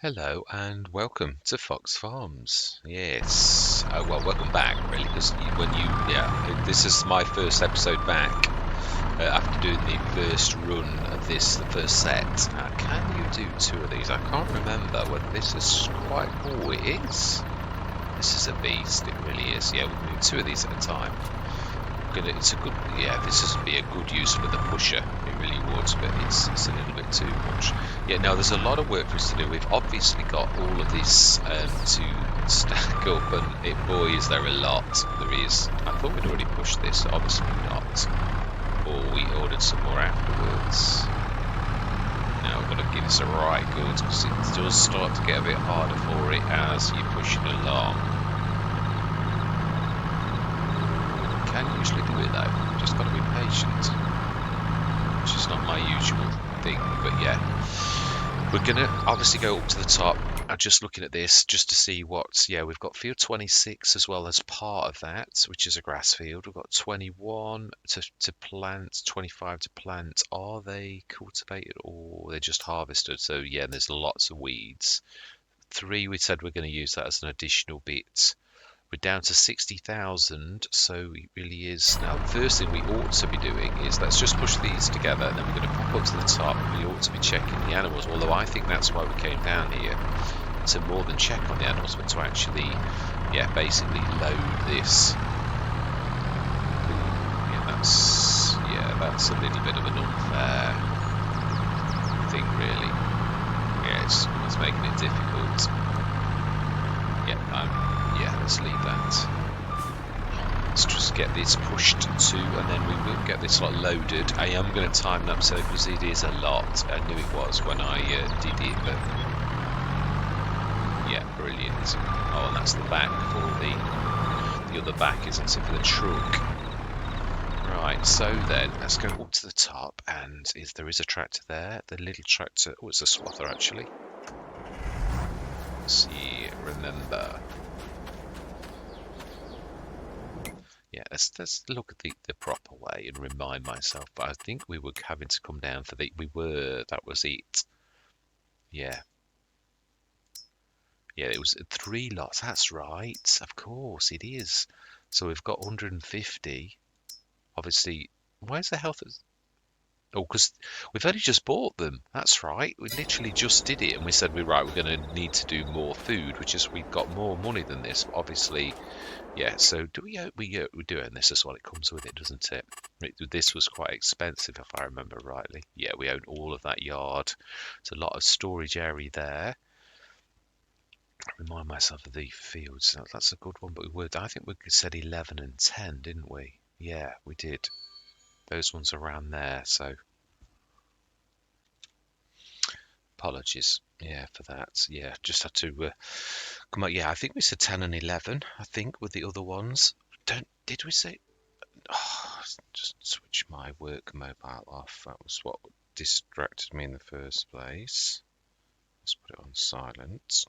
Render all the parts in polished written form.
Hello and welcome to Fox Farms. Yes, well, welcome back, really, because this is my first episode back after doing the first run of this, the first set. Can you do two of these? I can't remember whether this is quite. Oh, it is. This is a beast. It really is. Yeah, we can do two of these at a time. It's a good. Yeah, this would be a good use for the pusher. It really would, but it's a little bit too much. Yeah, now there's a lot of work for us to do. We've obviously got all of this to stack up, and boy, is there a lot. There is. I thought we'd already pushed this. Obviously not. Or we ordered some more afterwards. Now we've got to give this a right good because it does start to get a bit harder for it as you push it along. Can usually do it though, just got to be patient, which is not my usual thing, but yeah, we're gonna obviously go up to the top. I'm just looking at this just to see what's, we've got field 26 as well as part of that, which is a grass field. We've got 21 to plant, 25 to plant. Are they cultivated or they're just harvested? So yeah, there's lots of weeds. 3, we said we're going to use that as an additional bit. We're down to 60,000, so it really is. Now, the first thing we ought to be doing is let's just push these together, and then we're going to pop up to the top. We ought to be checking the animals, although I think that's why we came down here, to more than check on the animals, but to actually, basically load this. That's a little bit of an unfair thing, really. Yeah, it's making it difficult. Let's leave that. Let's just get this pushed to, and then we will get this lot loaded. I am going to time that so because it is a lot. I knew it was when I did it, but yeah, brilliant. Oh, and that's the back for the other back, isn't it, for the truck? Right, so then let's go up to the top, and there is a tractor there. The little tractor. Oh, it's a swather actually. Let's see, remember. Yeah, let's look at the proper way and remind myself. But I think we were having to come down for that was it. Yeah. Yeah, it was 3 lots. That's right. Of course, it is. So we've got 150. Obviously, where's the health? Oh, because we've only just bought them. That's right. We literally just did it, and we said we're going to need to do more food, which is we've got more money than this. Obviously, yeah. So do we do it, and this is what it comes with it, doesn't it? This was quite expensive, if I remember rightly. Yeah, we own all of that yard. There's a lot of storage area there. Remind myself of the fields. That's a good one, but I think we said 11 and 10, didn't we? Yeah, we did. Those ones around there, so apologies, for that. Yeah, just had to come out. Yeah, I think we said 10 and 11. I think with the other ones. Did we say? Oh, just switch my work mobile off. That was what distracted me in the first place. Let's put it on silent.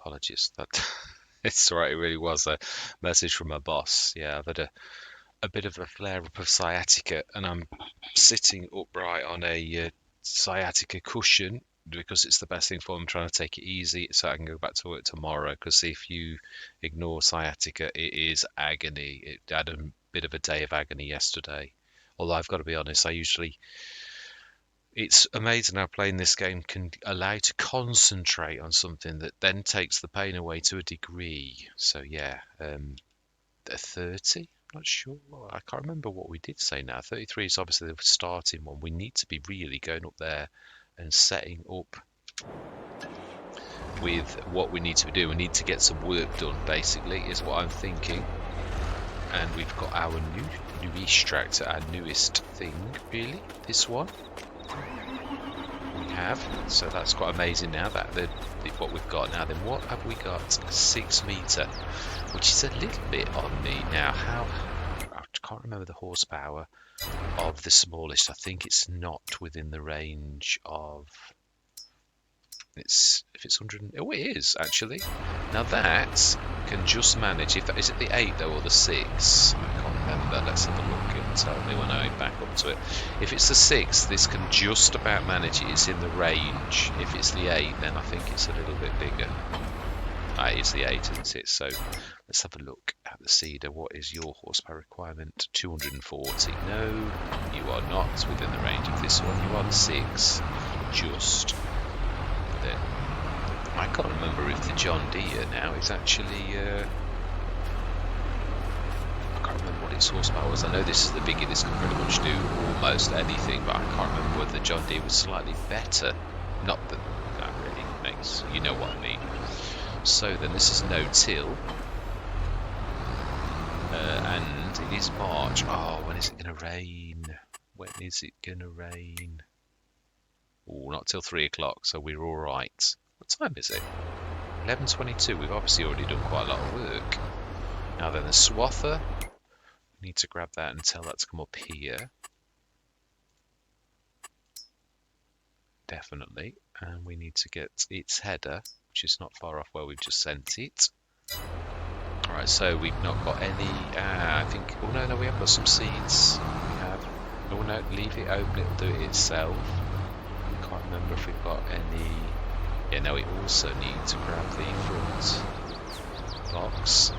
Apologies. That it's all right. It really was a message from my boss. Yeah, I've had a bit of a flare up of sciatica, and I'm sitting upright on a sciatica cushion because it's the best thing for me. I'm trying to take it easy so I can go back to work tomorrow. Because if you ignore sciatica, it is agony. It had a bit of a day of agony yesterday. Although I've got to be honest, I usually It's amazing how playing this game can allow you to concentrate on something that then takes the pain away to a degree. So yeah, a 30. Not sure. I can't remember what we did say now. 33 is obviously the starting one. We need to be really going up there and setting up with what we need to be doing. We need to get some work done, basically, is what I'm thinking. And we've got our newish tractor, our newest thing, really, this one. We have, so that's quite amazing now, that what we've got now. Then what have we got? A 6 metre, which is a little bit on me now. I can't remember the horsepower of the smallest. I think it's not within the range of... if it's 100, oh, it is actually. Now that can just manage. Is it the 8 though, or the 6? I can't remember. Let's have a look and tell me when I back up to it. If it's the 6, this can just about manage it. It's in the range. If it's the 8, then I think it's a little bit bigger. It's the 8, isn't it? So let's have a look at the Cedar. What is your horsepower requirement? 240. No, you are not within the range of this one. You are the 6. Just. Then I can't remember if the John Deere now is actually I can't remember what its horsepower was. I know this is the biggie. This can pretty much do almost anything, but I can't remember whether the John Deere was slightly better. Not that that really makes, you know what I mean. So then this is no-till, and it is March. Oh, when is it going to rain? When is it going to rain? Oh, not till 3 o'clock, so we're all right. What time is it? 11:22. We've obviously already done quite a lot of work. Now then, the swather. We need to grab that and tell that to come up here. Definitely. And we need to get its header, which is not far off where we've just sent it. Alright, so we've not got any... I think... Oh, no, we have got some seeds. We have... Oh, no, leave it open. It'll do it itself. Can't remember if we've got any. Yeah, no, we also need to grab the front box.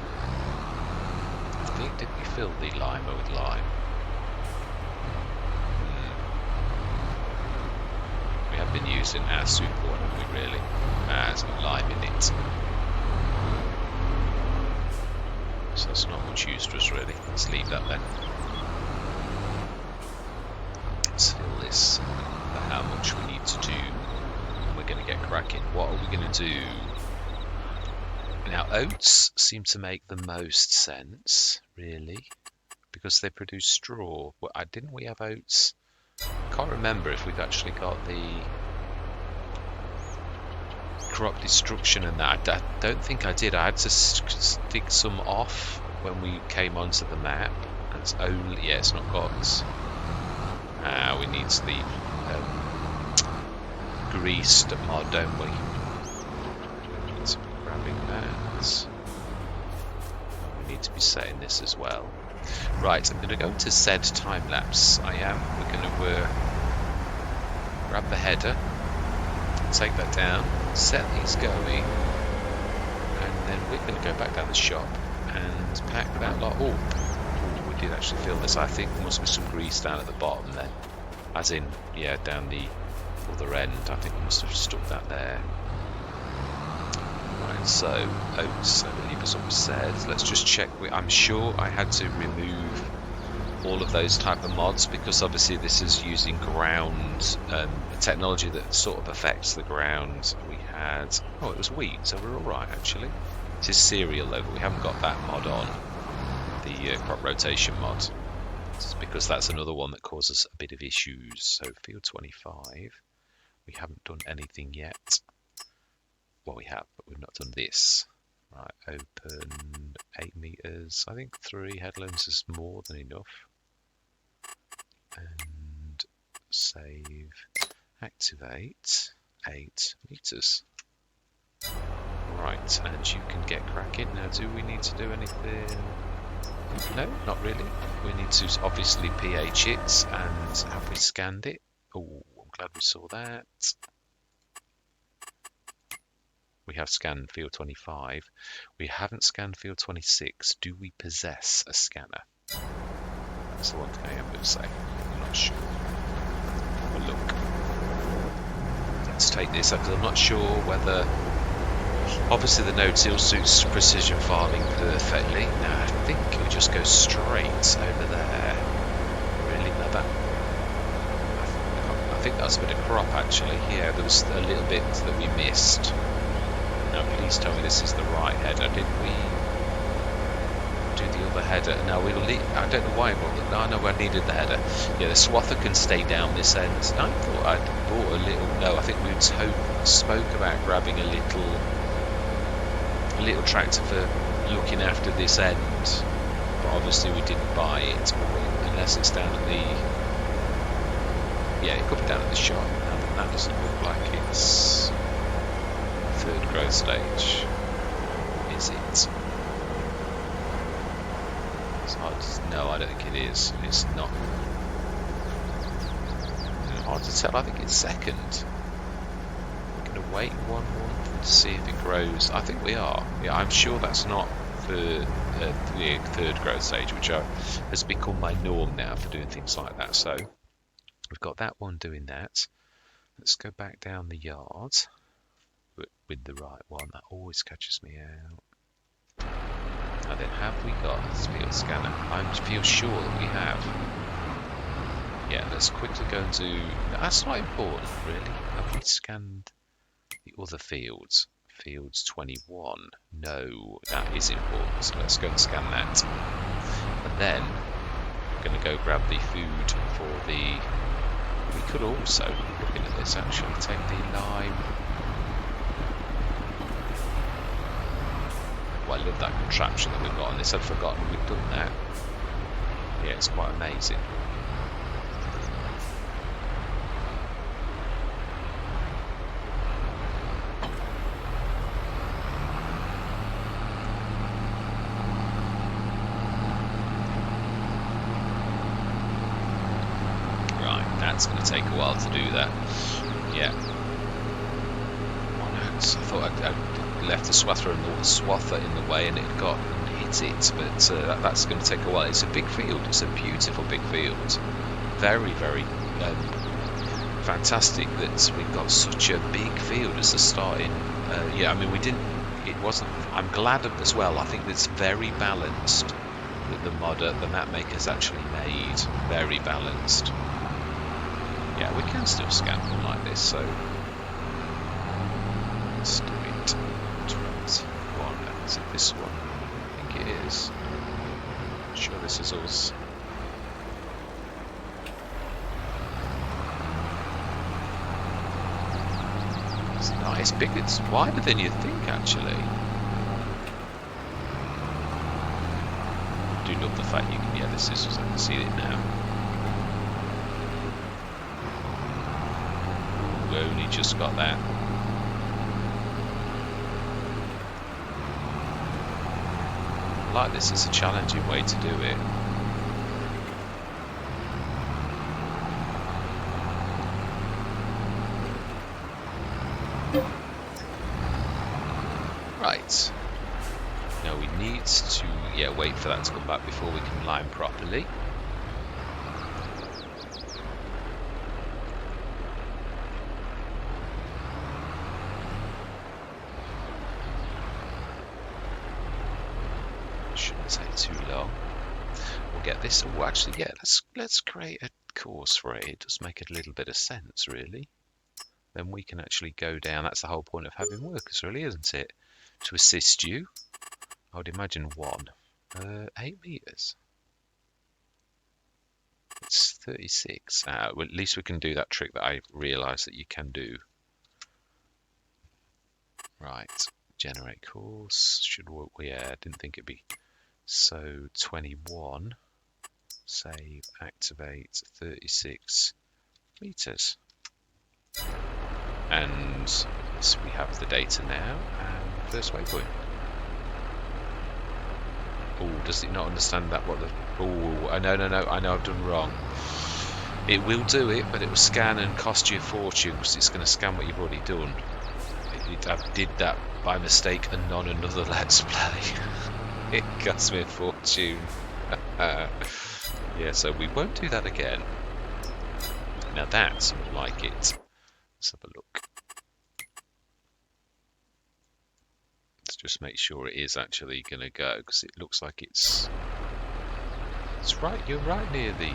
I think, did we fill the limer with lime? We have been using our super one, haven't we, really? It's got lime in it. So it's not much use to us, really. Let's leave that then. Let's fill this. How much we need to do, and we're going to get cracking. What are we going to do? Now, oats seem to make the most sense, really, because they produce straw. Well, didn't we have oats? I can't remember if we've actually got the crop destruction and that. I don't think I did. I had to stick some off when we came onto the map. It's only, yeah, it's not got. We need the greased mod, don't we? Need to be grabbing that. We need to be setting this as well. Right, I'm going to go into Z time lapse. I am. We're going to grab the header, take that down, set these going, and then we're going to go back down the shop and pack that lot up. We did actually fill this. I think there must be some grease down at the bottom then. As in, yeah, down the other end. I think we must have stuck that there. Right, so oats, I believe is what we said. Let's just check. I'm sure I had to remove all of those type of mods because obviously this is using ground technology that sort of affects the ground. We had, oh, it was wheat, so we're all right actually. This is cereal though, but we haven't got that mod on, the crop rotation mod. Because that's another one that causes a bit of issues. So field 25, we haven't done anything yet. Well, we have, but we've not done this. Right, open 8 meters. I think 3 headlands is more than enough. And save, activate 8 meters. Right, and you can get cracking. Now, do we need to do anything? No, not really. We need to obviously pH it, and have we scanned it? Oh, I'm glad we saw that. We have scanned field 25. We haven't scanned field 26. Do we possess a scanner? That's the one thing I am going to say. I'm not sure. Have a look. to take this because I'm not sure whether. Obviously, the no-till suits precision farming perfectly. Now, I think we just go straight over there. Really, now that. I think that's a bit of crop actually. Yeah, there was a little bit that we missed. Now, please tell me this is the right header. Did we do the other header? No, we'll leave. I don't know why. I know I needed the header. Yeah, the swather can stay down this end. I thought I'd bought a little. No, I think we spoke about grabbing a little tractor for looking after this end, but obviously we didn't buy it unless it's down at the. Yeah, it could be down at the shop. That doesn't look like it's third growth stage, is it? It's hard to, no, I don't think it is. It's not. Hard to tell. I think it's second. We're going to wait 1 month to see if it grows. I think we are. Yeah, I'm sure that's not the third growth stage, which has become my norm now for doing things like that. So we've got that one doing that. Let's go back down the yard with the right one. That always catches me out. And then have we got a field scanner? I feel sure that we have. Yeah, let's quickly go and do. That's not important, really. Have we scanned the other fields? Fields 21. No, that is important. So let's go and scan that. And then we're going to go grab the food for the. We could also, looking at this, actually take the lime. Well, I love that contraption that we've got on this. I'd forgotten we've done that. Yeah, it's quite amazing. It's going to take a while to do that. Yeah. Oh no, I thought I'd left the swather in the way and it got and hit it, but that's going to take a while. It's a big field. It's a beautiful big field. Very, very fantastic that we've got such a big field as a starting. Yeah, I mean we didn't. It wasn't. I'm glad of as well. I think it's very balanced. That the modder, the map maker's actually made very balanced. Yeah, we can still scan them like this, so let's do it. 21, is it this one? I think it is. I'm sure this is us. It's nice, big, it's wider than you think actually. I do love the fact you can, yeah, this is, I can see it now. We only just got that. I like this, it's a challenging way to do it. Right. Now we need to, yeah, wait for that to come back before we can lime properly. Take too long. We'll get this. Oh, actually, yeah. Let's create a course for it. It does make a little bit of sense, really. Then we can actually go down. That's the whole point of having workers, really, isn't it? To assist you. I would imagine 8 meters. It's 36. Well, at least we can do that trick that I realised that you can do. Right. Generate course. Should work. Yeah, I didn't think it'd be. So 21, save, activate, 36 meters. And so we have the data now, and first waypoint. Oh, does it not understand that? What the? Oh, no, I know I've done wrong. It will do it, but it will scan and cost you a fortune because it's going to scan what you've already done. I did that by mistake and on another Let's Play. It cost me a fortune. Yeah, so we won't do that again. Now that's more like it. Let's have a look. Just make sure it is actually going to go, because it looks like it's right. You're right near the.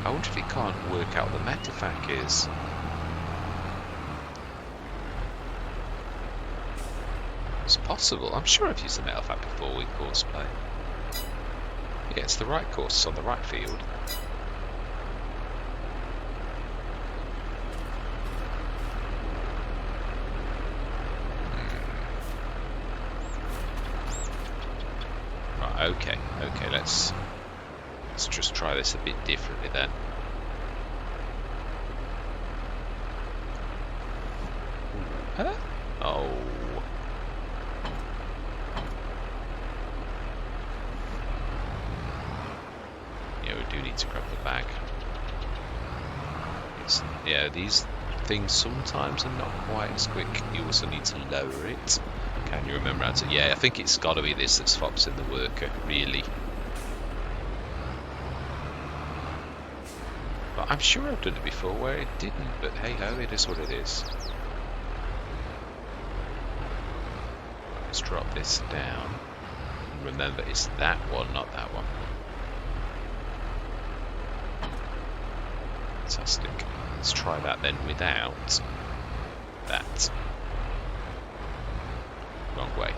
I wonder if it can't work out what the metafac is. It's possible. I'm sure I've used the metafac before with course play. Yeah, it's the right course. It's on the right field. Right. Okay. Okay. Let's just try this a bit differently then. Huh? Oh. Yeah, we do need to grab the bag. Yeah, these things sometimes are not quite as quick. You also need to lower it. Can you remember how to? Yeah, I think it's got to be this that's foxing the worker, really. But I'm sure I've done it before where it didn't, but hey ho, it is what it is. Let's drop this down. And remember, it's that one, not that one. Fantastic. Let's try that then without that. Wrong way.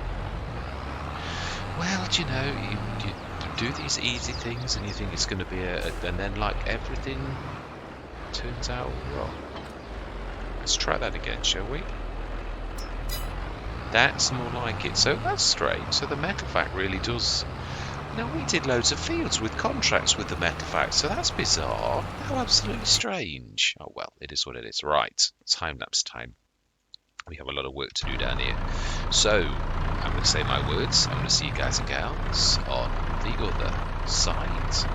Well, do you know, you do these easy things and you think it's going to be and then like everything turns out wrong. Let's try that again, shall we? That's more like it. So that's strange. So the metafac really does. Now we did loads of fields with contracts with the metafac, so that's bizarre. How absolutely strange. Oh well, it is what it is. Right, time-lapse time. We have a lot of work to do down here. So, I'm going to say my words. I'm going to see you guys and gals on the other side.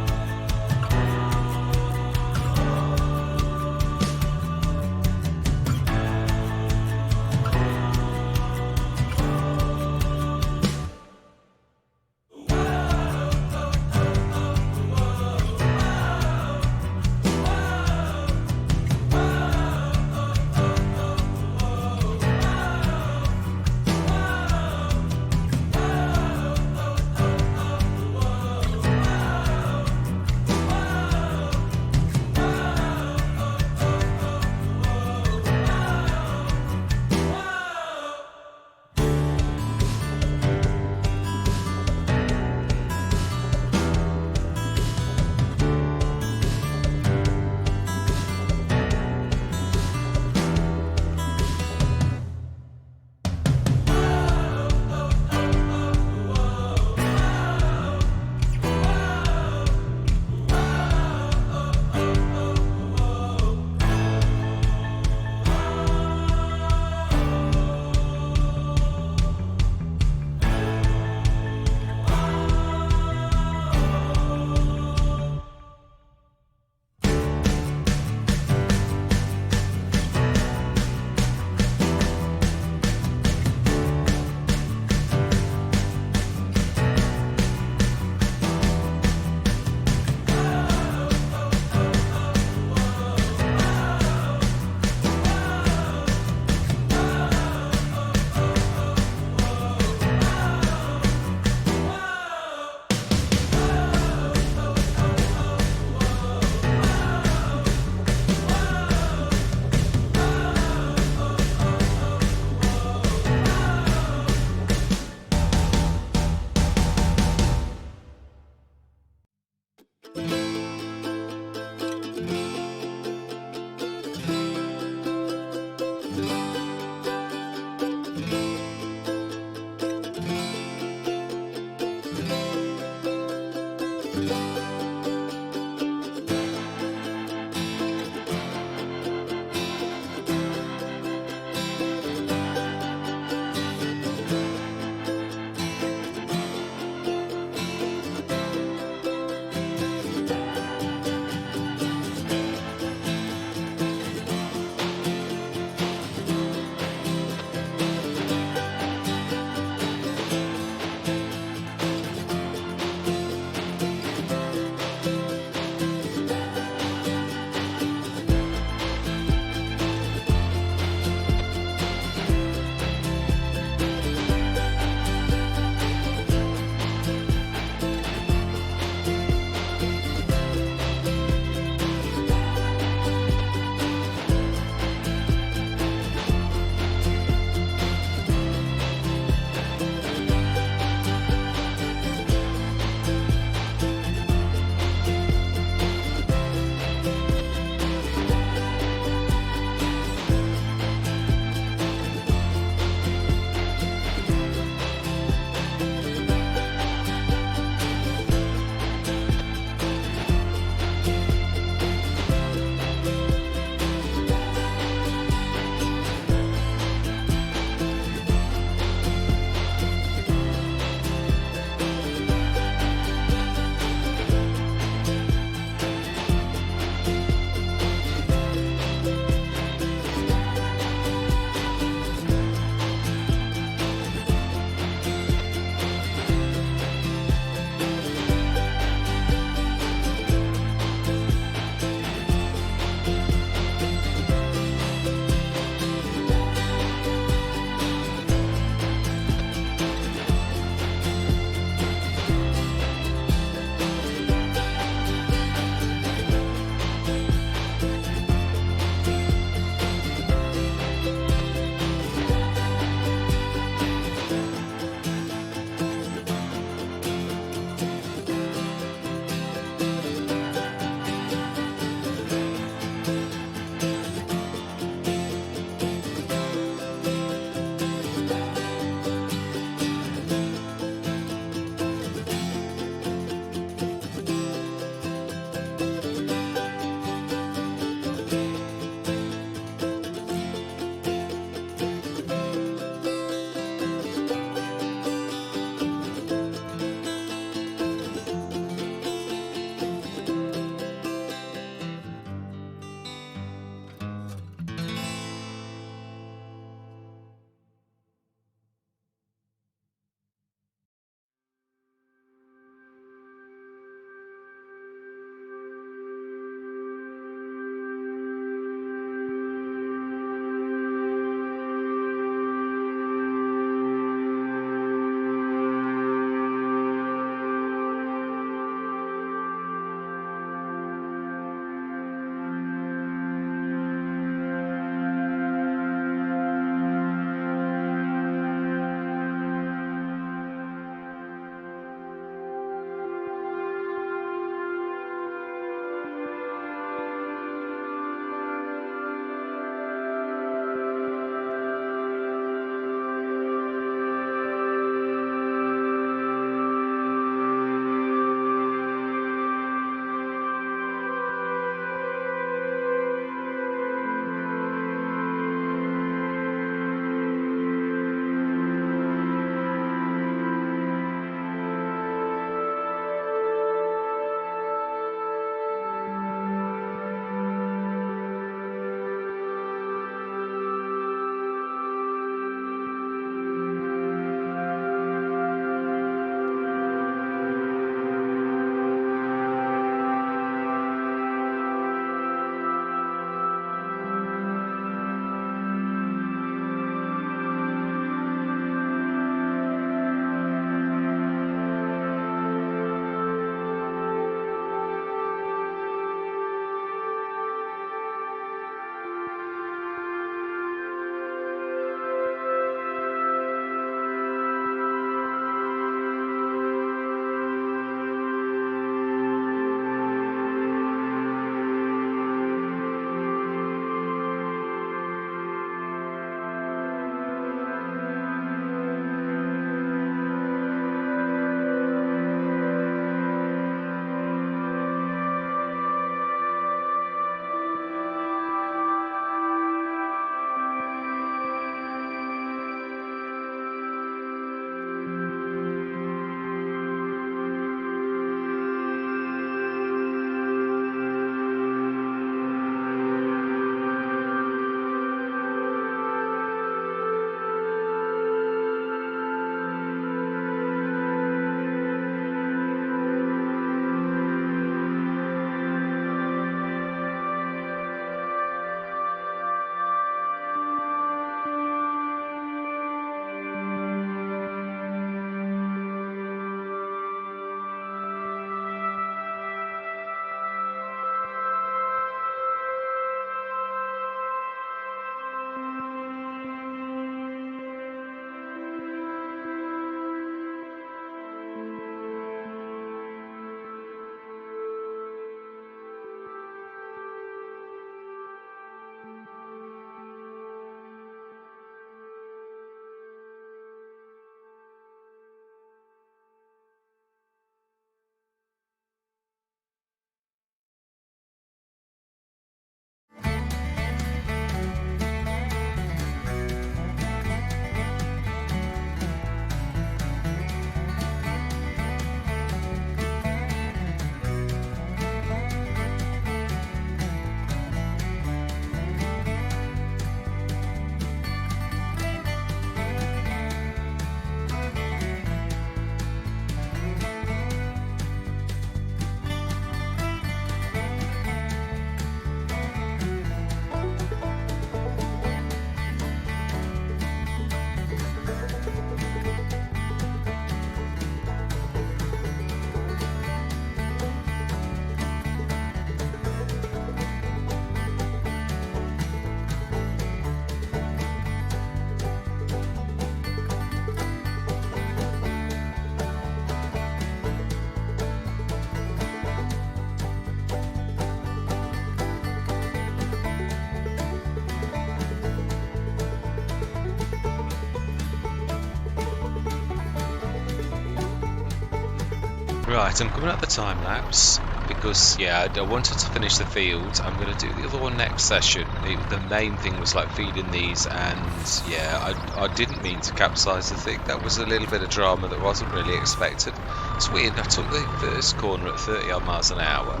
Right, I'm coming at the time lapse because yeah, I wanted to finish the field. I'm going to do the other one next session. The main thing was like feeding these, and yeah, I didn't mean to capsize the thing. That was a little bit of drama that wasn't really expected. It's weird. I took the first corner at 30 odd miles an hour,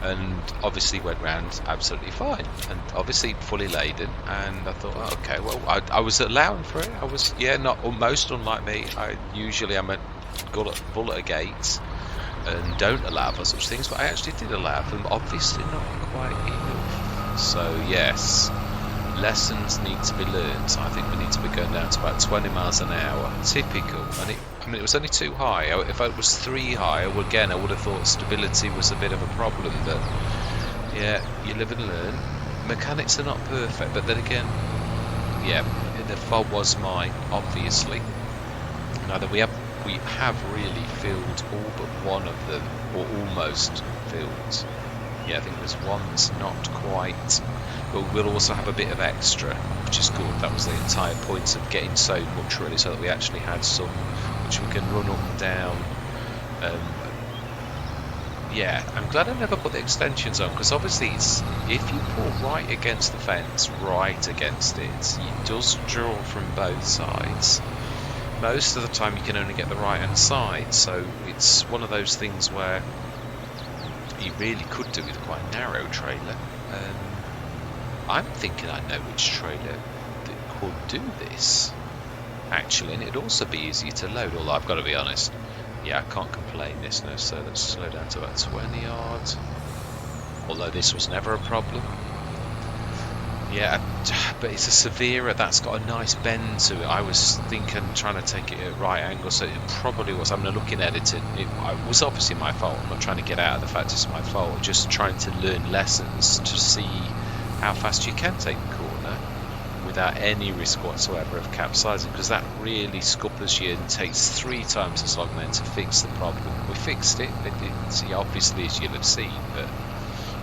and obviously went round absolutely fine, and obviously fully laden. And I thought, oh, okay, well, I was allowing for it. I was, yeah, not most unlike me. I usually am a bull at a gate and don't allow for such things, but I actually did allow for them, obviously not quite enough. So yes, lessons need to be learnt. I think we need to be going down to about 20 miles an hour, typical. And I mean, it was only too high. If it was 3 high, again, I would have thought stability was a bit of a problem. But yeah, you live and learn. Mechanics are not perfect, but then again, yeah, the fault was mine, obviously. Now that we have really filled all but one of them, or almost filled. Yeah, I think there's one that's not quite, but we'll also have a bit of extra, which is good. That was the entire point of getting so much, really, so that we actually had some which we can run up and down. Yeah, I'm glad I never put the extensions on, because obviously if you pull right against the fence, right against it, it does draw from both sides. Most of the time you can only get the right hand side, so it's one of those things where you really could do with quite a narrow trailer. I'm thinking I know which trailer that could do this, actually, and it'd also be easier to load, although I've got to be honest, yeah, I can't complain this now, so let's slow down to about 20 yards, although this was never a problem. Yeah, but it's a Severa that's got a nice bend to it. I was thinking, trying to take it at right angle, so it probably was. I'm looking at it. It was obviously my fault. I'm not trying to get out of the fact it's my fault. Just trying to learn lessons to see how fast you can take the corner without any risk whatsoever of capsizing, because that really scuppers you and takes 3 times as long then to fix the problem. We fixed it, but it's obviously, as you'll have seen, but.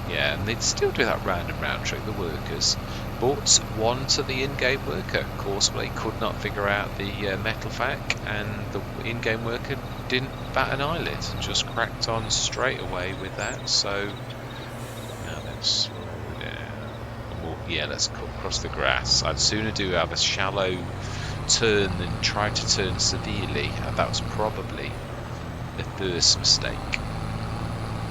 Yeah, and they'd still do that round and round trick, the workers. But one to the in-game worker. Courseplay could not figure out the metal fac, and the in-game worker didn't bat an eyelid. Just cracked on straight away with that. So now let's slow down. Well, yeah, let's cut across the grass. I'd sooner do have a shallow turn than try to turn severely. That was probably the first mistake.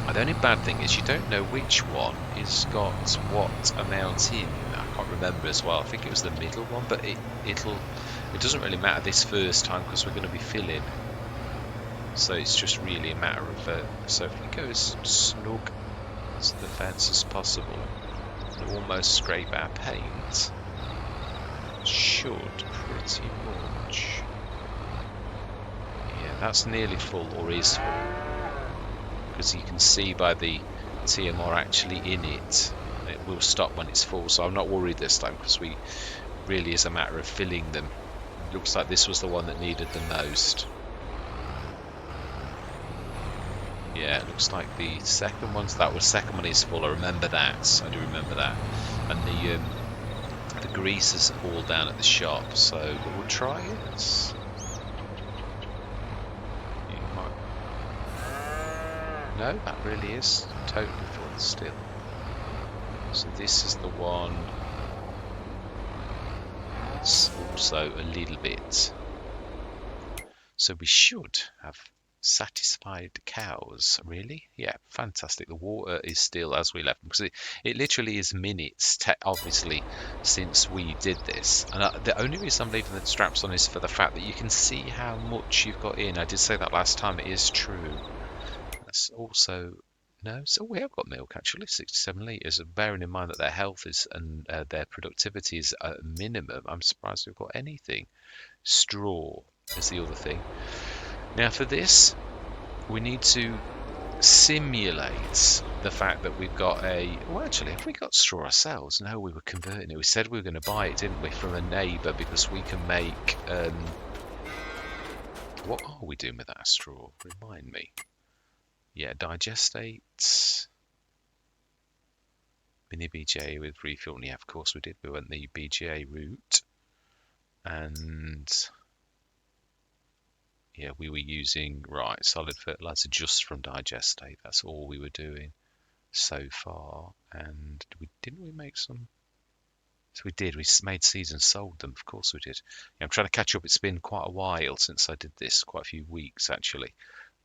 The only bad thing is you don't know which one has got what amount in. I can't remember as well. I think it was the middle one, but it doesn't really matter this first time because we're going to be filling. So it's just really a matter of so if we go as snug to the fence as possible and almost scrape our paint, should pretty much. Yeah, that's nearly full, or is full. Because you can see by the TMR actually in it, it will stop when it's full, so I'm not worried this time because we really is a matter of filling them. It looks like this was the one that needed the most. Yeah, it looks like the second one, so that was second one is full. I remember that. I do remember that. And the grease is all down at the shop, so we'll try it. No, that really is totally full still. So this is the one that's also a little bit. So we should have satisfied cows, really. Yeah, fantastic. The water is still as we left, because it literally is minutes, obviously, since we did this. And the only reason I'm leaving the straps on is for the fact that you can see how much you've got in. I did say that last time, it is true. That's also no, so we have got milk actually, 67 litres. Bearing in mind that their health is and their productivity is at a minimum, I'm surprised we've got anything. Straw is the other thing. Now for this, we need to simulate the fact that we've got well, actually, have we got straw ourselves? No, we were converting it. We said we were going to buy it, didn't we, from a neighbour, because we can make. What are we doing with that straw? Remind me. Yeah, digestate, mini BGA with refuel. Yeah, of course we did. We went the BGA route, and Yeah, we were using, right, solid fertilizer just from digestate. That's all we were doing so far. And didn't we make some? So we did. We made seeds and sold them. Of course we did. Yeah, I'm trying to catch up. It's been quite a while since I did this. Quite a few weeks actually.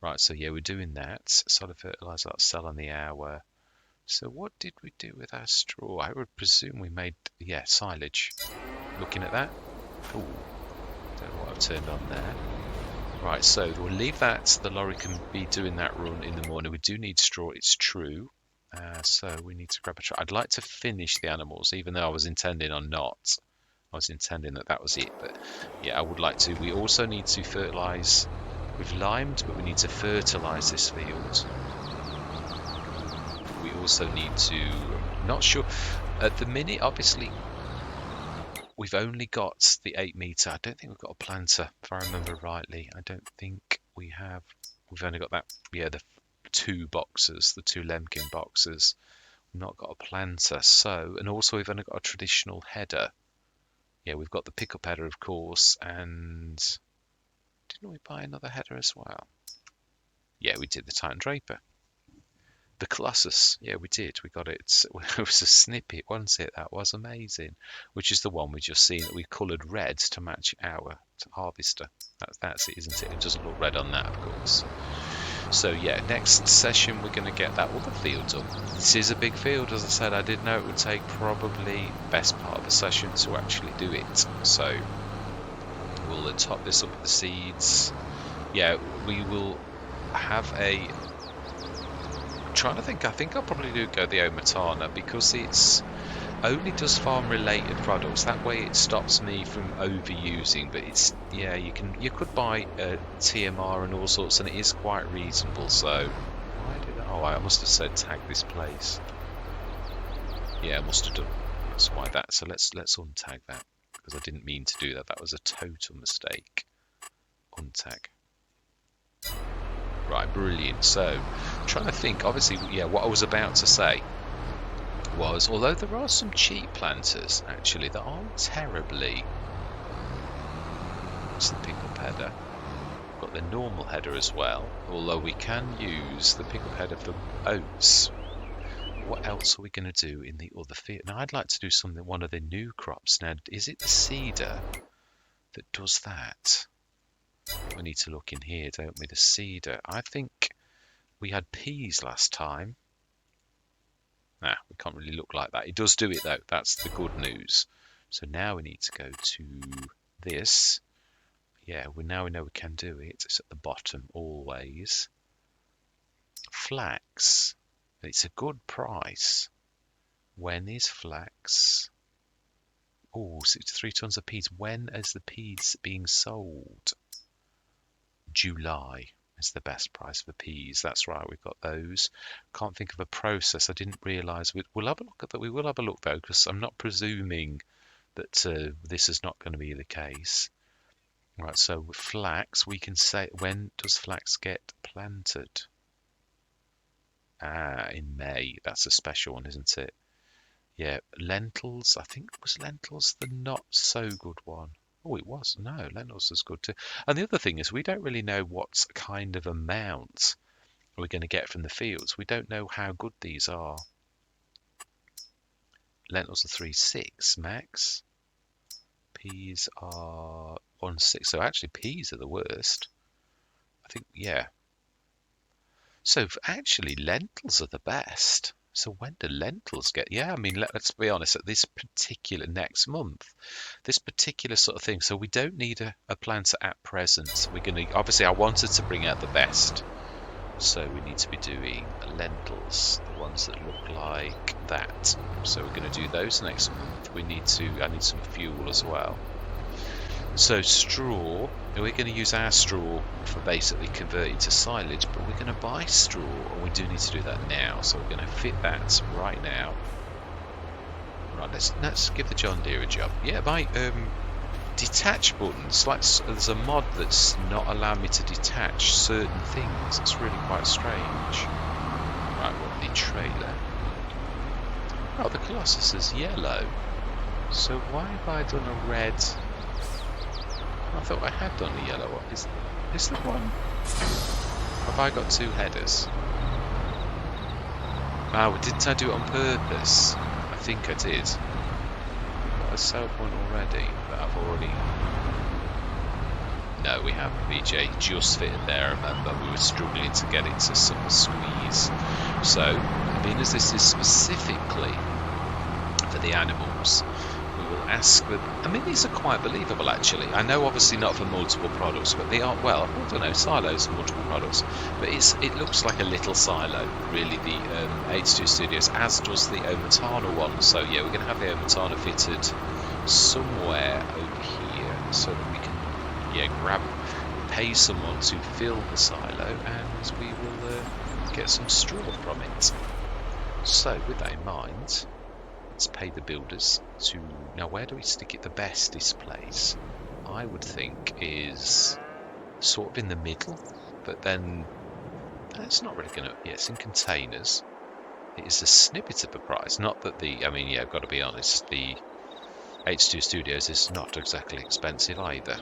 Right. So yeah, we're doing that. Solid fertilizer. That's sell on the hour. So what did we do with our straw? I would presume we made, yeah, silage. Looking at that. Oh, don't know what I've turned on there. Right. So we'll leave that. The lorry can be doing that run in the morning. We do need straw. It's true. So we need to grab a truck. I'd like to finish the animals, even though I was intending on not. I was intending that was it, but yeah, I would like to. We also need to fertilise. We've limed, but we need to fertilise this field. We also need to, not sure, at the minute, obviously, we've only got the 8 metre. I don't think we've got a planter, if I remember rightly. I don't think we have. We've only got that, yeah, the 2 boxes, the 2 Lemkin boxes. We've not got a planter, so, and also we've only got a traditional header. Yeah, we've got the pickup header, of course, and didn't we buy another header as well? Yeah, we did, the Titan Draper. The Colossus, yeah, we did. We got it. It was a snippet, wasn't it? That was amazing. Which is the one we just seen that we coloured red to match our harvester. That's it, isn't it? It doesn't look red on that, of course. So yeah, next session we're going to get that other field up. This is a big field, as I said. I did know it would take probably best part of the session to actually do it. So we'll top this up with the seeds. Yeah, we will have a... I'm trying to think. I think I'll probably go the Omatana because it's only does farm related products. That way it stops me from overusing, but it's, yeah, you could buy a TMR and all sorts, and it is quite reasonable. So why did I must have said tag this place. Yeah, I must have done. That's why that. So let's untag that, because I didn't mean to do that. That was a total mistake. Untag. Right, brilliant. So trying to think, obviously, yeah, what I was about to say was, although there are some cheap planters actually that aren't terribly. What's the pickup header? We've got the normal header as well, although we can use the pickup header for oats. What else are we going to do in the other field? Now I'd like to do something, one of the new crops. Now, is it the cedar that does that? We need to look in here, don't we? The cedar. I think we had peas last time. Nah, we can't really look like that. It does do it though. That's the good news. So now we need to go to this. Yeah, now we know we can do it. It's at the bottom always. Flax. It's a good price. When is flax? Oh, 63 tons of peas. When is the peas being sold? July is the best price for peas. That's right, we've got those. Can't think of a process. I didn't realise. We'll have a look at that. We will have a look though, because I'm not presuming that this is not going to be the case. Right, so with flax, we can say, when does flax get planted? In May. That's a special one, isn't it? Yeah, lentils. I think it was lentils the not so good one. Oh, it was. No, lentils is good too. And the other thing is, we don't really know what kind of amount we're going to get from the fields. We don't know how good these are. Lentils are 3.6 max. Peas are 1.6. So actually, peas are the worst. I think, yeah. So actually, lentils are the best. So when do lentils get? Yeah, I mean, let's be honest. At this particular next month, this particular sort of thing. So we don't need a planter at present. We're going to, obviously, I wanted to bring out the best. So we need to be doing lentils, the ones that look like that. So we're going to do those next month. I need some fuel as well. So straw, we're going to use our straw for basically converting to silage, but we're going to buy straw, and we do need to do that now. So we're going to fit that right now. Right, let's give the John Deere a job. Yeah, my detach buttons, like there's a mod that's not allowing me to detach certain things. It's really quite strange. Right, what the trailer? Oh, the Colossus is yellow. So why have I done a red? thought I had done the yellow one. Is the one? Have I got 2 headers? Oh, didn't I do it on purpose? I think I did. Got a sell point already that I've already... No, we haven't. BJ just fitted there, remember. We were struggling to get it to sort of squeeze. So, being as this is specifically for the animals, we will ask them. I mean, these are quite believable, actually. I know, obviously, not for multiple products, but they are, well, I don't know, silos for multiple products. But it looks like a little silo, really, the H2 Studios, as does the Omatana one. So, yeah, we're going to have the Omatana fitted somewhere over here so that we can, pay someone to fill the silo, and we will get some straw from it. So, with that in mind, let's pay the builders to... Now, where do we stick it the best, this place? I would think is sort of in the middle, but then it's not really going to... Yeah, it's in containers. It is a snippet of a price. Not that the... I mean, yeah, I've got to be honest, the H2 Studios is not exactly expensive either.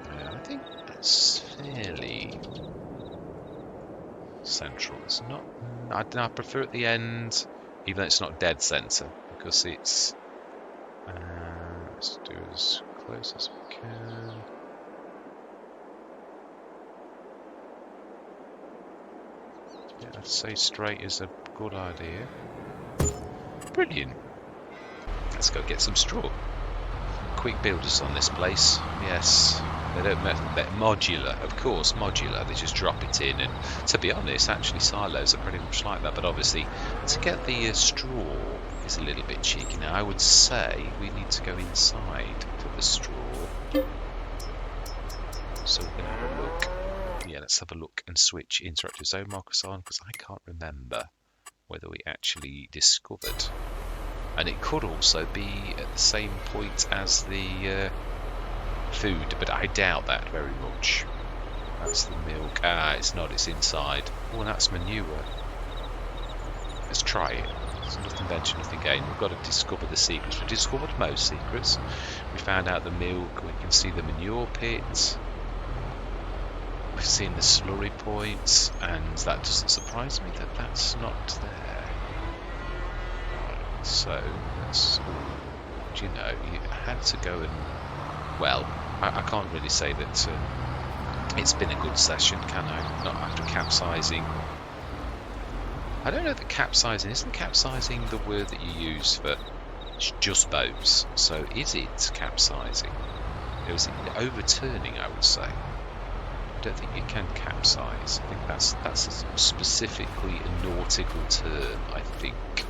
I think that's fairly central. It's not... I prefer at the end, even though it's not dead centre, because it's... let's do as close as we can. Yeah, I'd say straight is a good idea. Brilliant. Let's go get some straw. Quick builders on this place. Yes. They don't make modular, of course, modular. They just drop it in, and to be honest, actually silos are pretty much like that. But obviously, to get the straw is a little bit cheeky. Now, I would say we need to go inside for the straw. So we're going to have a look. Yeah, let's have a look and switch interactive zone markers on, because I can't remember whether we actually discovered. And it could also be at the same point as the food, but I doubt that very much. That's the milk. Ah, it's not, it's inside. Oh, and that's manure. Let's try it. There's nothing venture, nothing gain. We've got to discover the secrets. We discovered most secrets. We found out the milk. We can see the manure pit. We've seen the slurry points, and that doesn't surprise me that that's not there. Right, so that's, you know, you had to go and, well, I can't really say that it's been a good session, can I? Not after capsizing. I don't know that capsizing, isn't capsizing the word that you use for just boats? So is it capsizing? Or is it overturning, I would say? I don't think you can capsize. I think that's specifically a nautical term, I think.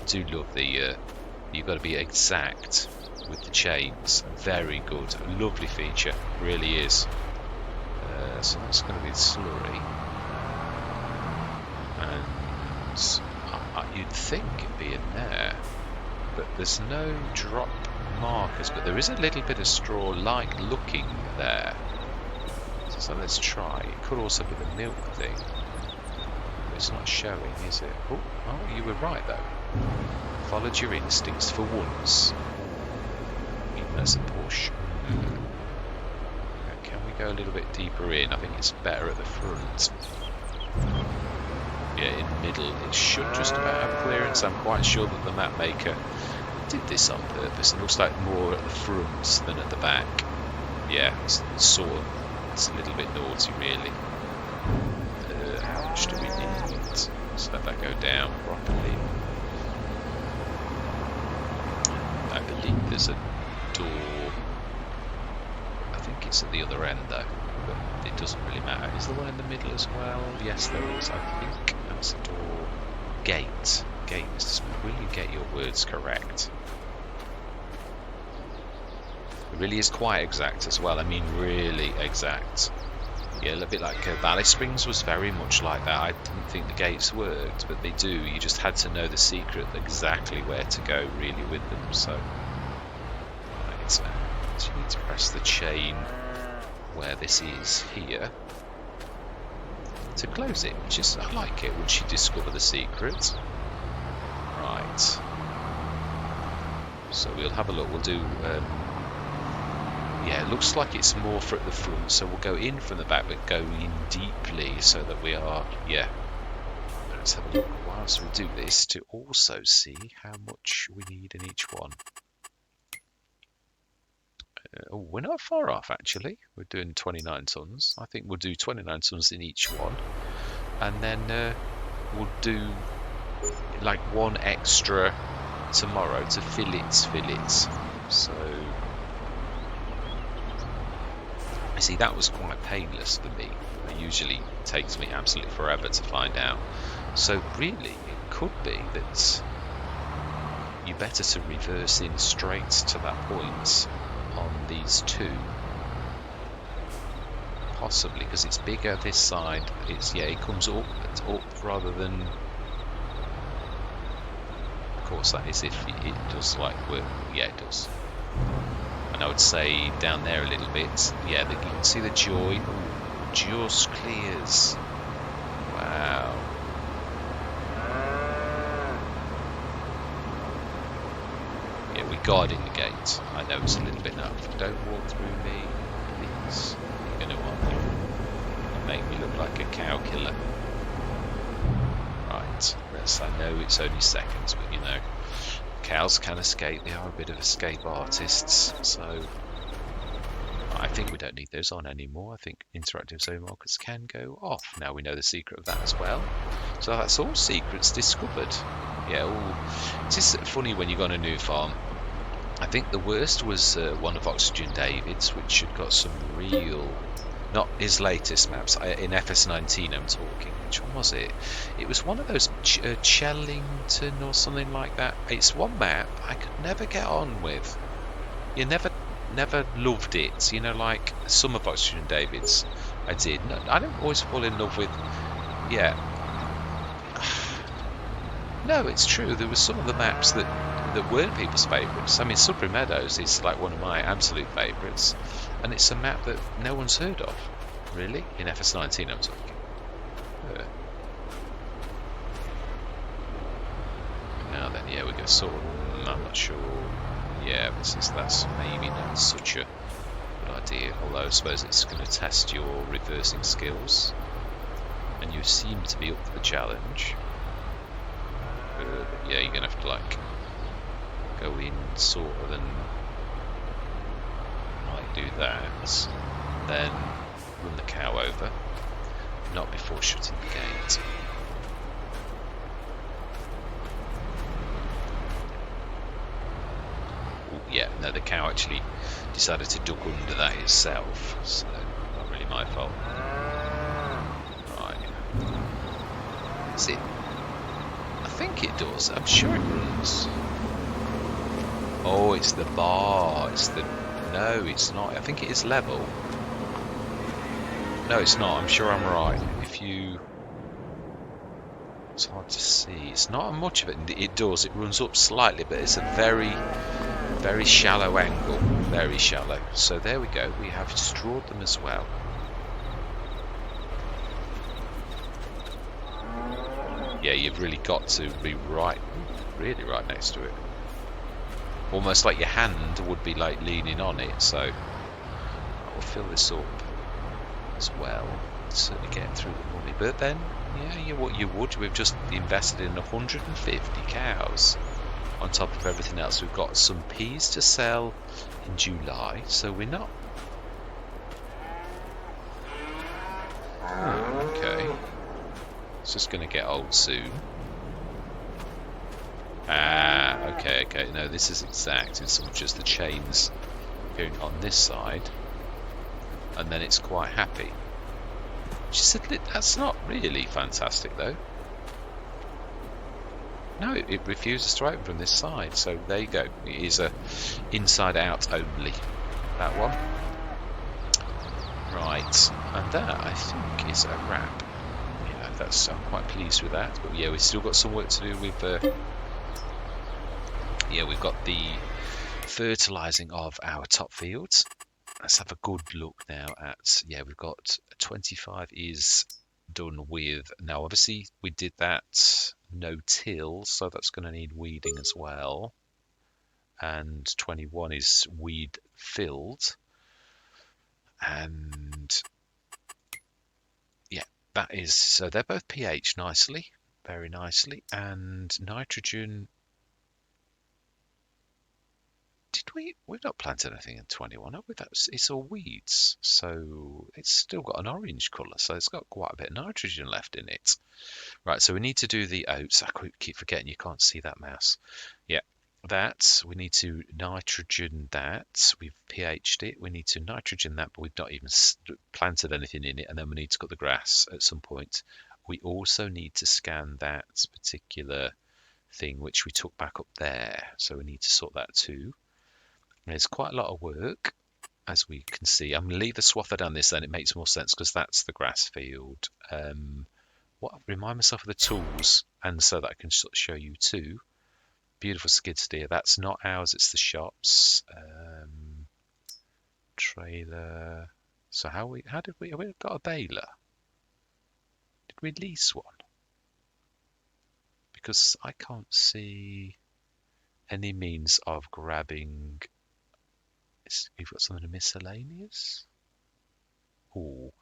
I do love the, you've got to be exact with the chains. Very good. Lovely feature. Really is. So that's going to be the slurry. And you'd think it'd be in there. But there's no drop markers. But there is a little bit of straw-like looking there. So let's try. It could also be the milk thing. But it's not showing, is it? Oh, you were right though. Followed your instincts for once. There's a push. Can we go a little bit deeper in? I think it's better at the front. Yeah, in the middle. It should just about have clearance. I'm quite sure that the map maker did this on purpose. It looks like more at the front than at the back. Yeah, it's sort of. It's a little bit naughty, really. How much do we need? Let's let that go down properly. I believe there's a door. I think it's at the other end though, but it doesn't really matter. Is there one in the middle as well? Yes, there is. I think that's a door. Gate. Gate, Mr. Smith. Will you get your words correct? It really is quite exact as well. I mean, really exact. Yeah, a little bit like Valley Springs was very much like that. I didn't think the gates worked, but they do. You just had to know the secret, exactly where to go, really, with them. So, right, so you need to press the chain where this is here to close it. Which is, I like it once you discover the secret. Right. So we'll have a look. We'll do. yeah, it looks like it's more for at the front, so we'll go in from the back, but go in deeply so that we are, yeah. Let's have a look whilst we do this to also see how much we need in each one. Oh, we're not far off actually. We're doing 29 tons. I think we'll do 29 tons in each one, and then we'll do like one extra tomorrow to fillets. So I see that was quite painless for me. It usually takes me absolutely forever to find out. So really, it could be that you're better to reverse in straight to that point on these two. Possibly, because it's bigger this side. It's, yeah, it comes up rather than... Of course, that is if it does like work. Yeah, it does. And I would say down there a little bit. Yeah, you can see the joy. Ooh, just clears. Wow. Yeah, we're guarding the gate. I know it's a little bit enough. Don't walk through me, please. You're going to want to make me look like a cow killer. Right, yes, I know it's only seconds, but you know, cows can escape. They are a bit of escape artists, so I think we don't need those on anymore. I think interactive zone markers can go off. Now we know the secret of that as well. So that's all secrets discovered. Yeah, it's just funny when you go on a new farm. I think the worst was one of Oxygen David's, which had got some real... Not his latest maps, in FS19 I'm talking. Which one was it? It was one of those Chellington or something like that. It's one map I could never get on with. You never loved it. You know, like some of Oxygen David's I did. No, I don't always fall in love with... Yeah. No, it's true. There were some of the maps that weren't people's favourites. I mean, Sudbury Meadows is like one of my absolute favourites. And it's a map that no one's heard of, really, in FS19 I'm talking. Now then, yeah, we're going to sort of, I'm not sure, yeah, that's maybe not such a good idea, although I suppose it's going to test your reversing skills, and you seem to be up for the challenge. But yeah, you're going to have to, like, go in sort of and do that, then run the cow over, not before shutting the gate. Ooh, yeah, no, the cow actually decided to duck under that itself, so not really my fault. Right. Is it? I think it does. I'm sure it runs. Oh, it's the bar. It's the... No, it's not. I think it is level. No, it's not. I'm sure I'm right. If you... It's hard to see. It's not much of it. It does. It runs up slightly, but it's a very, very shallow angle. Very shallow. So there we go. We have strawed them as well. Yeah, you've really got to be right, really right next to it. Almost like your hand would be like leaning on it, so I will fill this up as well. Certainly getting through the money, but then, yeah, what you would. We've just invested in 150 cows on top of everything else. We've got some peas to sell in July, so we're not... okay. It's just going to get old soon. Ah, okay, no, this is exact. It's just the chains appearing on this side, and then it's quite happy. That's not really fantastic, though. No, it refuses to open from this side, so there you go. It is a inside-out only, that one. Right, and that, I think, is a wrap. Yeah, I'm quite pleased with that, but yeah, we've still got some work to do with... yeah, we've got the fertilising of our top fields. Let's have a good look now at, yeah, we've got 25 is done with. Now, obviously, we did that no-till, so that's going to need weeding as well. And 21 is weed-filled. And yeah, that is, so they're both pH nicely, very nicely. And nitrogen, we've not planted anything in 21, have we? It's all weeds, so it's still got an orange colour, so it's got quite a bit of nitrogen left in it. Right, so we need to do the oats. I keep forgetting you can't see that mouse. Yeah, that. We need to nitrogen that. We've pH'd it. We need to nitrogen that, but we've not even planted anything in it. And then we need to cut the grass at some point. We also need to scan that particular thing, which we took back up there. So we need to sort that too. There's quite a lot of work, as we can see. I'm going to leave the swather down this, then it makes more sense because that's the grass field. Remind myself of the tools, and so that I can sort of show you too. Beautiful skid steer. That's not ours, it's the shop's. Trailer. So have we got a baler? Did we lease one? Because I can't see any means of grabbing. You've got something miscellaneous? Oh,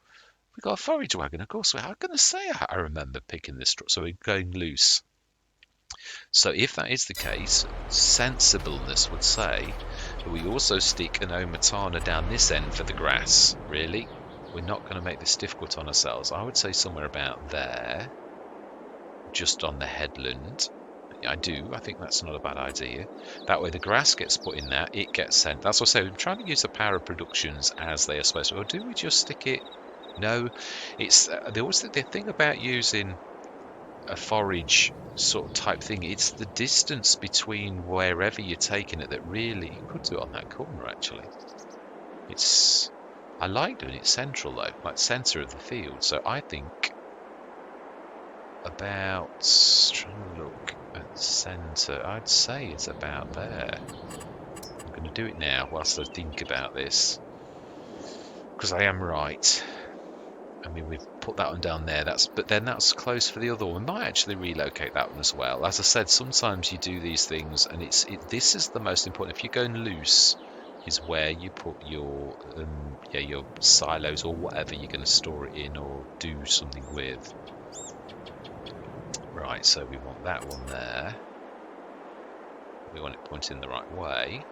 we got a forage wagon, of course. I'm going to say I remember picking this. So we're going loose. So if that is the case, sensibleness would say that we also stick an Omatana down this end for the grass. Really? We're not going to make this difficult on ourselves. I would say somewhere about there, just on the headland. I think that's not a bad idea. That way the grass gets put in there, it gets sent. That's what I say, we're trying to use the power of productions as they are supposed to. Or do we just stick it? No, it's the thing about using a forage sort of type thing, it's the distance between wherever you're taking it that really, you could do it on that corner actually. I like doing it central though, like centre of the field. So I think about, trying to look at centre, I'd say it's about there. I'm going to do it now whilst I think about this, because I am right. I mean, we've put that one down there, but then that's close for the other one. We might actually relocate that one as well. As I said, sometimes you do these things, and this is the most important. If you're going loose, is where you put your silos or whatever you're going to store it in or do something with. Right, so we want that one there. We want it pointing the right way.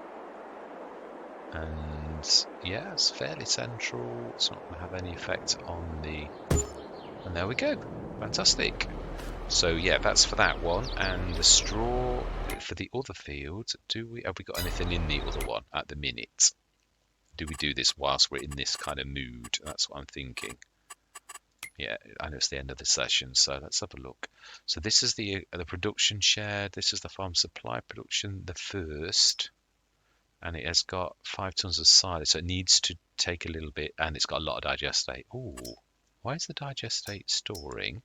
And yeah, it's fairly central. It's not going to have any effect on the... And there we go. Fantastic. So yeah, that's for that one. And the straw for the other field. Have we got anything in the other one at the minute? Do we do this whilst we're in this kind of mood? That's what I'm thinking. Yeah, I know it's the end of the session, so let's have a look. So this is the production shed. This is the farm supply production, the first. And it has got 5 tons of silage, so it needs to take a little bit, and it's got a lot of digestate. Ooh, why is the digestate storing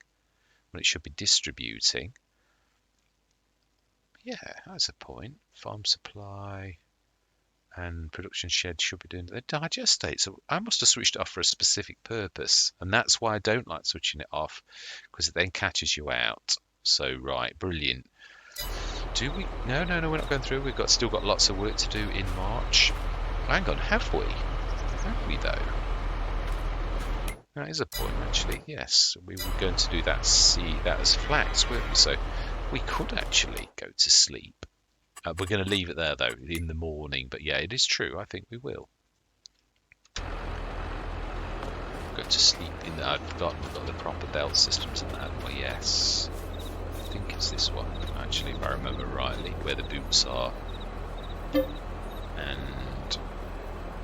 when it should be distributing? Yeah, that's a point. Farm supply and production shed should be doing the digestate. So I must have switched it off for a specific purpose, and that's why I don't like switching it off, because it then catches you out. So right, brilliant. Do we? No, we're not going through. We've still got lots of work to do in March. Hang on, have we? Have we though? That is a point actually. Yes, we were going to do that. See that as flax, weren't we? So we could actually go to sleep. We're going to leave it there though in the morning. But yeah, it is true. I think we will go to sleep in the. I've forgotten we've got the proper belt systems in that. Well, yes. I think it's this one, actually, if I remember rightly, where the boots are. And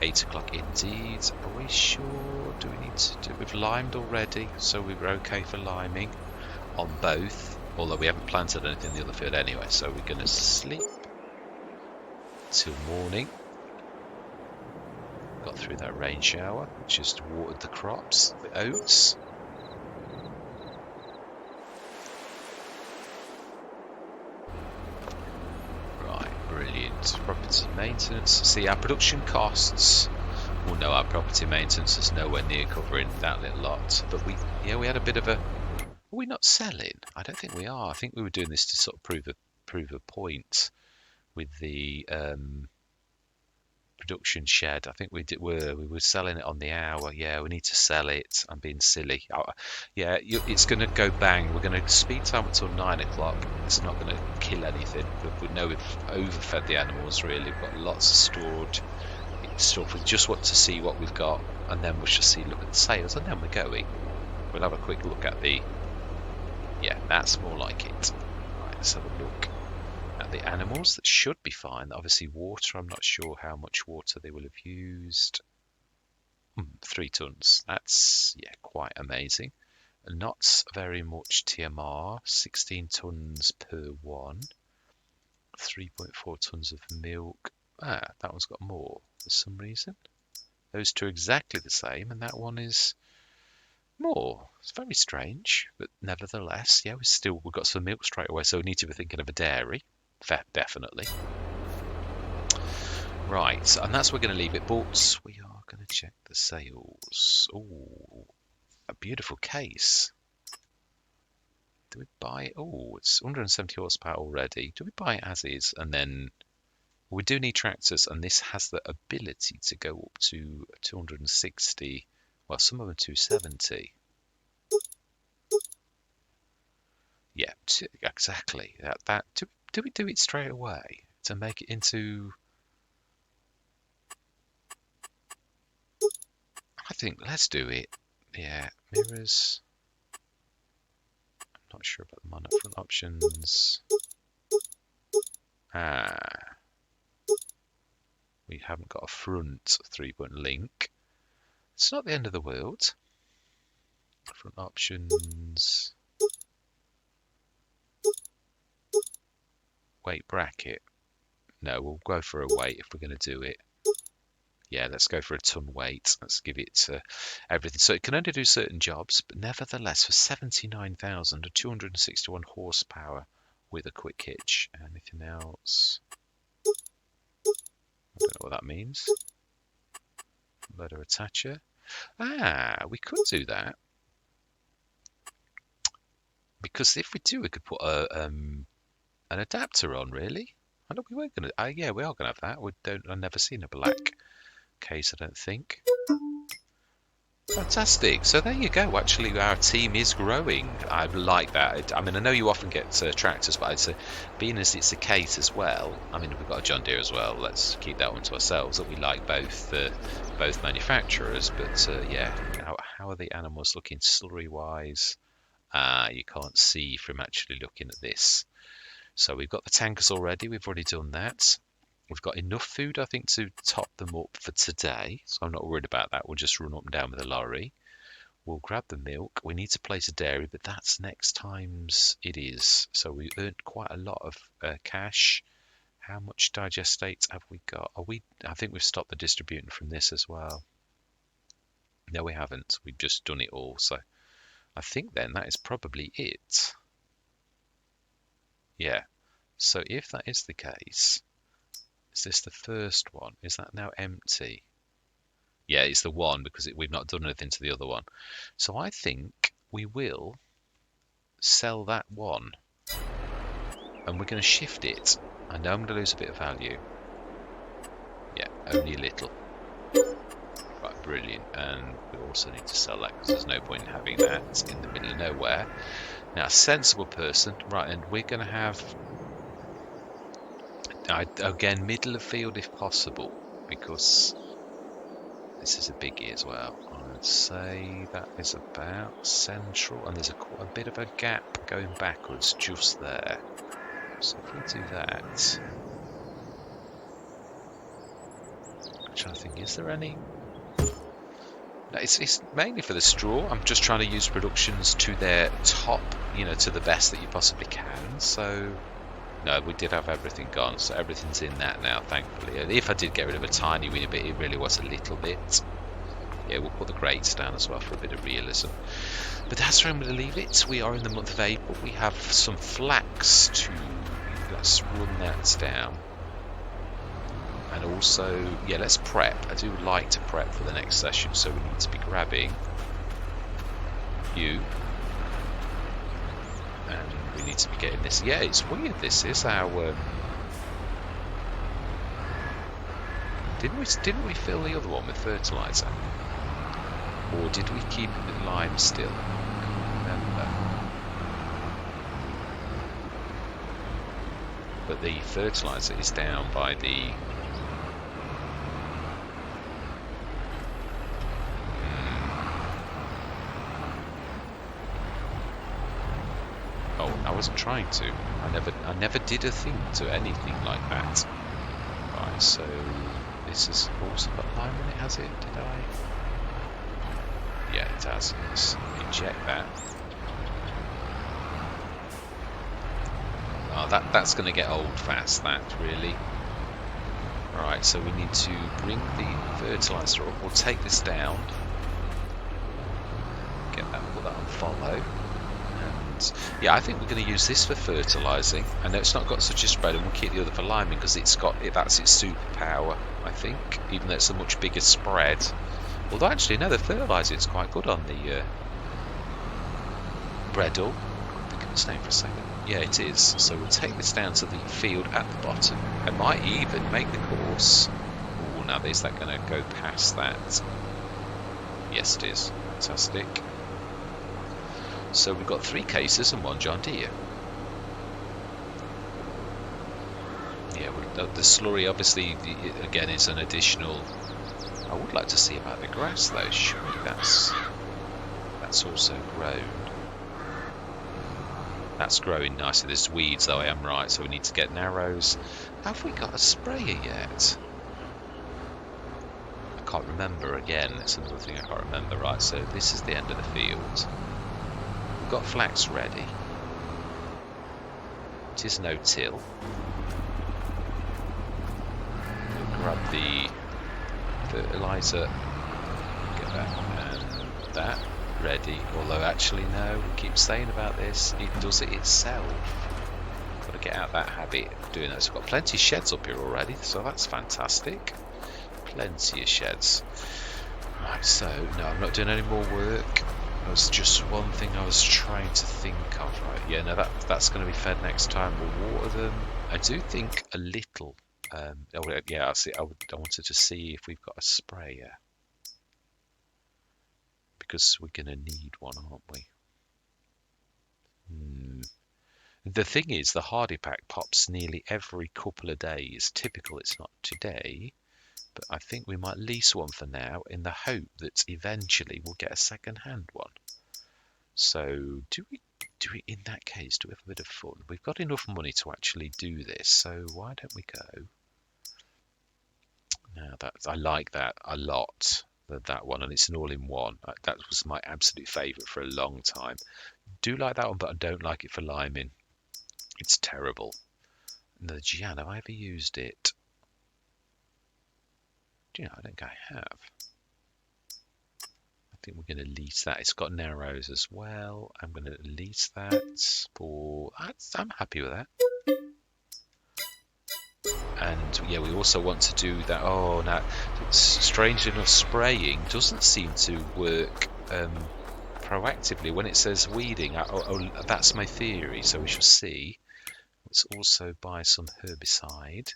8 o'clock indeed. Are we sure? Do we need to do? We've limed already, so we were okay for liming on both. Although we haven't planted anything in the other field anyway, so we're going to sleep till morning. Got through that rain shower, which just watered the crops, the oats. Brilliant. Property maintenance. See, our production costs. Well, no, our property maintenance is nowhere near covering that little lot. But we had a bit of a. Are we not selling? I don't think we are. I think we were doing this to sort of prove a point with the production shed. I think we were selling it on the hour. Yeah, we need to sell it. I'm being silly. Yeah, it's going to go bang. We're going to speed time until 9 o'clock. It's not going to kill anything. We know we've overfed the animals. Really, we've got lots of stored stuff. We just want to see what we've got, and then we'll just look at the sales, and then we're going. We'll have a quick look at the. Yeah, that's more like it. Right, let's have a look at the animals. That should be fine. Obviously water, I'm not sure how much water they will have used. 3 tons. That's, yeah, quite amazing. Not very much TMR. 16 tons per one. 3.4 tons of milk. That one's got more for some reason. Those two are exactly the same, and that one is more. It's very strange, but nevertheless, yeah, we've got some milk straight away, so we need to be thinking of a dairy. Definitely. Right, and that's where we're going to leave it, but we are going to check the sales. Oh, a beautiful case. Do we buy it? Oh, it's 170 horsepower already. Do we buy it as is? And then we do need tractors, and this has the ability to go up to 260. Well, some of them 270. Yeah, exactly. Do we do it straight away to make it into? I think let's do it. Yeah, mirrors. I'm not sure about the mono front options. We haven't got a front 3-point link. It's not the end of the world. Front options. Weight bracket. No, we'll go for a weight if we're going to do it. Yeah, let's go for a ton weight. Let's give it everything. So it can only do certain jobs, but nevertheless, for 79,000 or 261 horsepower with a quick hitch. Anything else? I don't know what that means. Loader attacher. We could do that. Because if we do, we could put an adapter on, really. I know we were going to. Yeah, we are going to have that. I've never seen a black case, I don't think. Fantastic. So there you go. Actually, our team is growing. I like that. I mean, I know you often get tractors, but I'd say, being as it's a case as well. I mean, we've got a John Deere as well. Let's keep that one to ourselves. That we like both manufacturers. But yeah, how are the animals looking slurry wise? You can't see from actually looking at this. So we've got the tankers already. We've already done that. We've got enough food, I think, to top them up for today. So I'm not worried about that. We'll just run up and down with the lorry. We'll grab the milk. We need to place a dairy, but that's next time's it is. So we earned quite a lot of cash. How much digestate have we got? I think we've stopped the distributing from this as well. No, we haven't. We've just done it all. So I think then that is probably it. Yeah. So if that is the case, is this the first one? Is that now empty? Yeah, it's the one because we've not done anything to the other one. So I think we will sell that one. And we're going to shift it. I know I'm going to lose a bit of value. Yeah, only a little. Right, brilliant. And we also need to sell that because there's no point in having that in the middle of nowhere. Now, a sensible person, right, and we're going to have, again, middle of field if possible, because this is a biggie as well. I would say that is about central, and there's a bit of a gap going backwards just there. So if we do that, I'm trying to think, is there any? No, it's mainly for the straw. I'm just trying to use productions to their top, to the best that you possibly can. So, no, we did have everything gone. So everything's in that now, thankfully. If I did get rid of a tiny weeny bit, it really was a little bit. Yeah, we'll put the grates down as well for a bit of realism. But that's where I'm going to leave it. We are in the month of April. We have some flax to... Let's run that down. And also, yeah, let's prep. I do like to prep for the next session, so we need to be grabbing you. And we need to be getting this. Yeah, it's weird. This is our... Didn't we fill the other one with fertiliser? Or did we keep it with lime still? I can't remember. But the fertiliser is down by the... Oh, I wasn't trying to. I never did a thing to anything like that. Right, so this has also got lime in it, has it? Did I? Yeah, it has. Let's inject that. Oh, that's going to get old fast, that, really. Right, so we need to bring the fertiliser up. We'll take this down. Get that, put that on follow. And yeah, I think we're going to use this for fertilising. I know it's not got such a spread, and we'll keep the other for liming because that's its superpower, I think, even though it's a much bigger spread. Although actually, no, the fertiliser is quite good on the Bredel. Think of its name for a second. Yeah, it is. So we'll take this down to the field at the bottom. I might even make the course. Oh, now is that going to go past that? Yes, it is. Fantastic. So we've got 3 cases and 1 John Deere. Yeah, the slurry obviously again is an additional. I would like to see about the grass though. Surely that's also grown. That's growing nicely. There's weeds though, I am right, so we need to get narrows. Have we got a sprayer yet? I can't remember again. That's another thing I can't remember. Right, so this is the end of the field. We've got flax ready. It is no till. We'll grab the fertiliser, get that and that ready. Although actually no, we keep saying about this, it does it itself. Got to get out that habit of doing that. So we've got plenty of sheds up here already, so that's fantastic. Plenty of sheds. Right, so no, I'm not doing any more work. That was just one thing I was trying to think of. Right, yeah, no, that's going to be fed next time. We'll water them. I do think a little. Oh yeah, I wanted to see if we've got a sprayer because we're going to need one, aren't we? The thing is, the Hardy Pack pops nearly every couple of days. Typical, it's not today, but I think we might lease one for now in the hope that eventually we'll get a second-hand one. So do we in that case do we have a bit of fun? We've got enough money to actually do this, so why don't we go? Now I like that a lot, that one, and it's an all-in-one. That was my absolute favourite for a long time. Do like that one, but I don't like it for liming. It's terrible. The Gian, have I ever used it? Do you know, I don't think I have. I think we're going to lease that. It's got narrows as well. I'm going to lease that for... I'm happy with that. And yeah, we also want to do that. Oh, now, strangely enough, spraying doesn't seem to work proactively when it says weeding. That's my theory, so we shall see. Let's also buy some herbicide.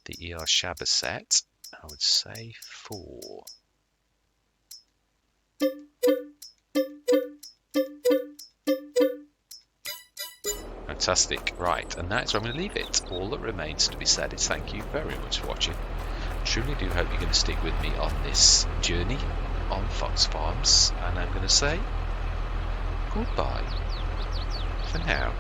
The ER Shabba set, I would say 4. Fantastic. Right, and that's where I'm going to leave it. All that remains to be said is thank you very much for watching. Truly do hope you're going to stick with me on this journey on Fox Farms, and I'm going to say goodbye for now.